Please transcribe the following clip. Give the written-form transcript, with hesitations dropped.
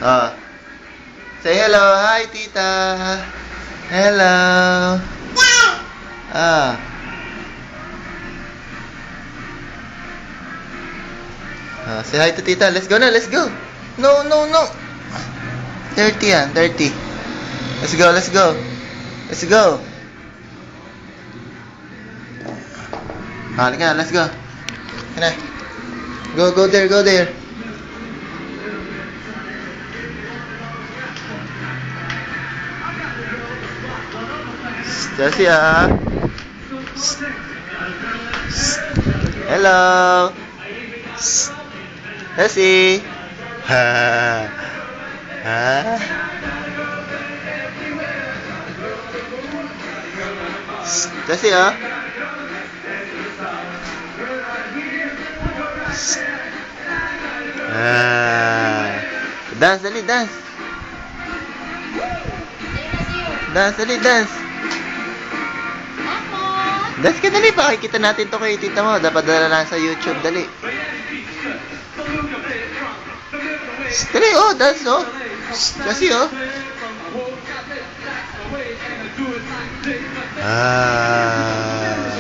Oh. Say hello. Hi, tita. Hello. Ah. Say hi to tita. Let's go na. Let's go. No, no, no. Dirty yan. Dirty. Let's go. Let's go. Let's go. Halika na. Let's go. Can I? Go there. Go there. Jessie, ah. Hello. Jessie. Ha. Ha. Jessie, ah. Dance, dali, dance. Dance, dali, dance. Dance ka, dali. Pakikita natin to kay tita mo. Dapat dala lang sa YouTube, dali. Dali, oh, dance, oh. Kasi, oh. Ah.